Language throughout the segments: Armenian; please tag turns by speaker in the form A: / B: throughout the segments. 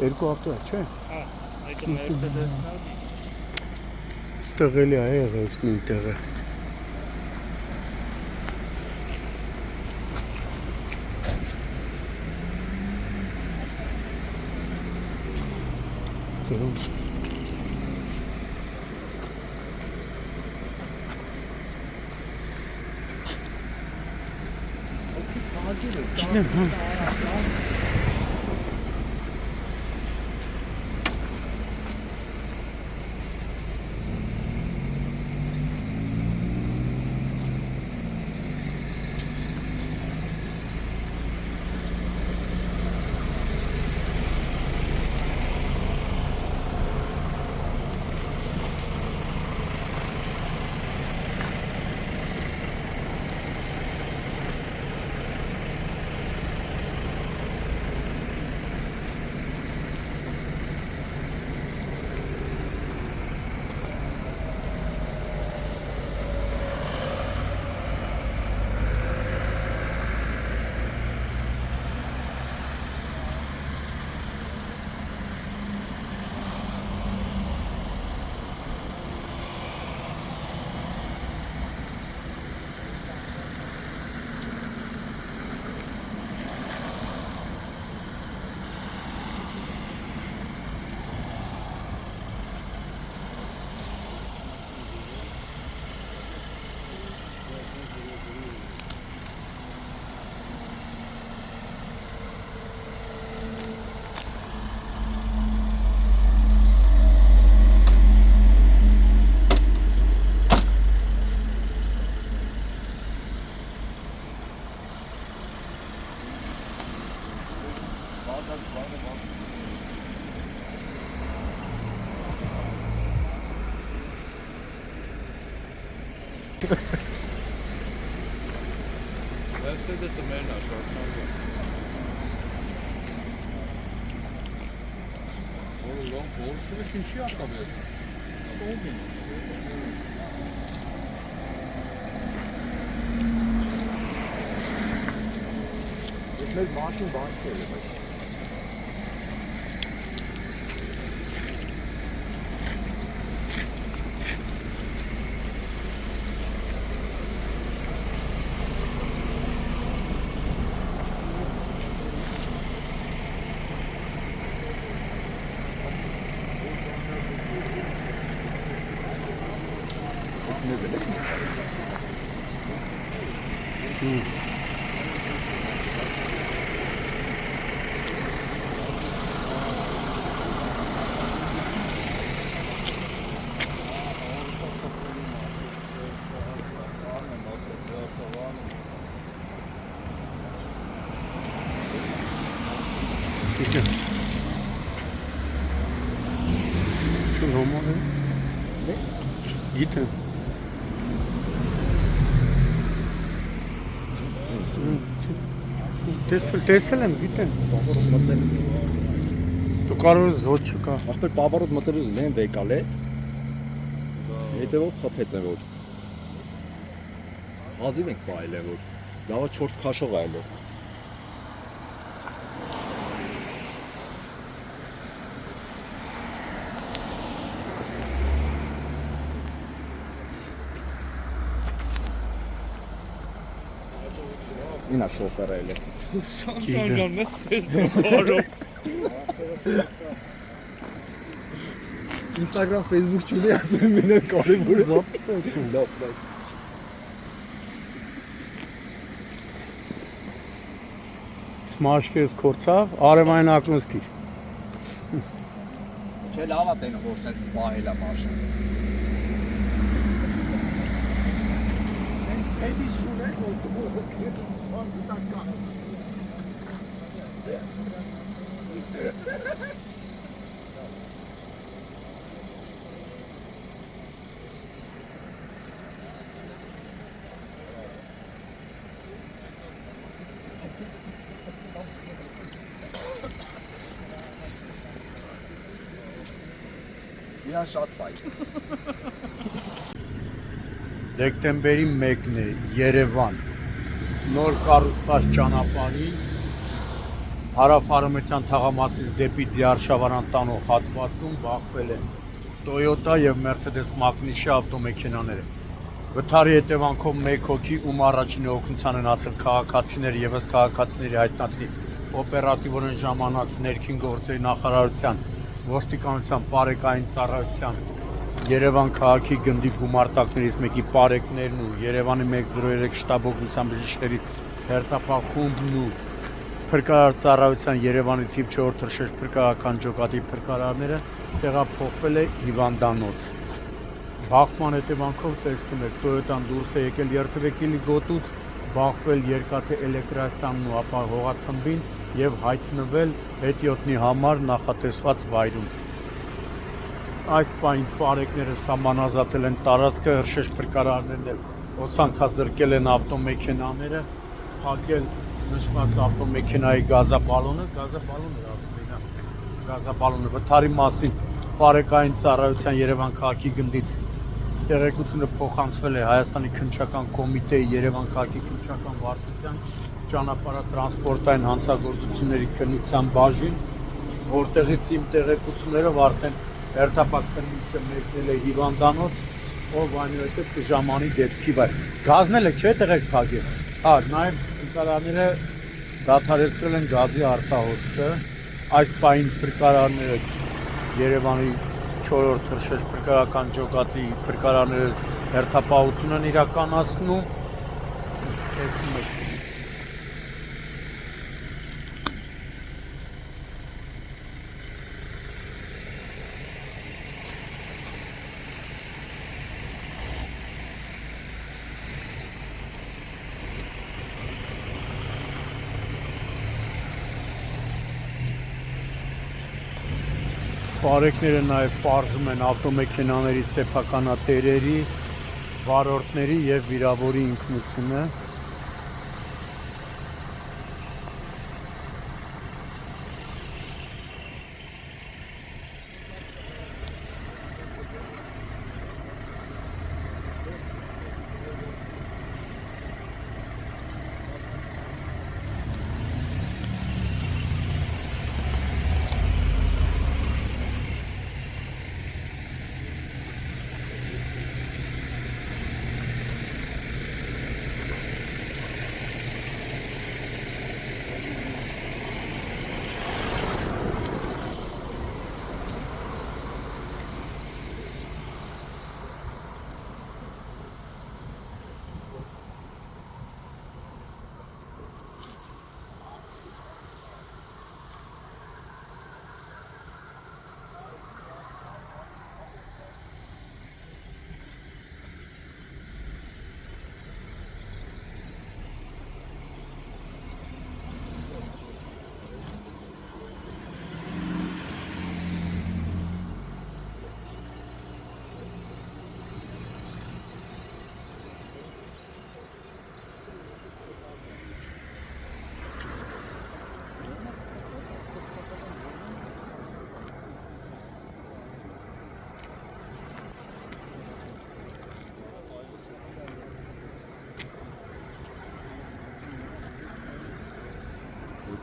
A: Երկու ավտո է, չէ՞։
B: Հա, այդը Mercedes-ն է։
A: Ստեղ էլի է եղել նույն տեղը։ Սերուն։ Չնեմ, հա։
B: Mercedes-ը մերն է շարժանը։ Որսը ինչի ակաբես։ Ստոհին։ Ես մեր մաշին բանք է ելել։
A: Čo romane?
B: Ne?
A: Gittim. Տեսել եմ, գիտեմ։
C: Պապարոտ մտնելուց։
A: Դու կարող ես ոչ չկա։
C: Ախպեր պապարոտ մտնելուց լեն վեկալեց։ Հետևով խփեց են որ։ Հազիվ ենք պայել են որ։ Լավա 4 քաշող այլով։ Ինա շոֆերը էլի։
B: Շանջան մեծ Facebook-ով։
C: Instagram, Facebook չունի ասում ինը կարևոր է։
A: Լապս է չուն։
C: Լապս։
A: Սմաշկես կորցավ, արևային ակնստիր։
C: Չէ լավ է տենում որ սենց պահել է մաշին։ Հետից չունես որ դու Իրան շատ պայ։
A: Դեկտեմբերի 1-ն է, Երևան։ Նոր կառուցված ճանապարհի
D: հարավ-արևմտյան թաղամասից դեպի Դիարշավարան տանող հատվածում բախվել են Toyota եւ Mercedes մակնիշի ավտոմեքենաները։ Վթարի հետևանքով մեկ հոգի, ում առաջինը օգնության են ասել քաղաքացիներ, եւս քաղաքացիների հայտնացի օպերատիվորեն ժամանած ներքին գործերի նախարարության, ոստիկանության, բարեկային ծառայության, Երևան քաղաքի գնդի գումարտակներից մեկի բարեկներն ու Երևանի 103 շտաբօգնության բժիշկների հերթապահ խումբն ու Փրկարար ծառայության Երևանի թիվ 4 թռչող փրկարարական ջոկատի փրկարարները տեղափոխվել է հիվանդանոց։ Բախման հետևանքով տեսնում եք Toyota-ն դուրս է եկել երթևեկիլի գոտուց, բախվել երկաթե էլեկտրասյանն ու ապա հողաթմբին եւ հայտնվել հետիոտնի համար նախատեսված վայրում։ Այս պահին բարեկները սահմանազատել են տարածքը, հրշեջ փրկարարներն էլ օցանքազրկել են ավտոմեքենաները, փակել նշված ավտոմեքենայի գազաբալոնը վթարի մասին բարեկային ծառայության Երևան քաղաքի գնդից տեղեկությունը փոխանցվել է Հայաստանի քննչական կոմիտեի Երևան քաղաքի քննչական վարչության ճանապարհատրանսպորտային հանցագործությունների քննության բաժին, որտեղից իմ տեղեկություններով արդեն հերթապահ քննիչը մեկնել է հիվանդանոց, ով այնուհետև կժամանի դեպքի վայր։ Գազնել եք, չէ՞ տեղեք փակել։ Նաև փրկարարները դադարեցրել են գազի արտահոսքը։ Այս պահին փրկարարները Երևանի 4-րդ թռչող փրկարարական ջոկատի փրկարարները հերթապահություն են իրականացնում։ Տեսնում եք։ Բարեկները նաև պարզում են ավտոմեքենաների սեփականատերերի, վարորդների եւ վիրավորի ինքնությունը։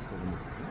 C: Excellent.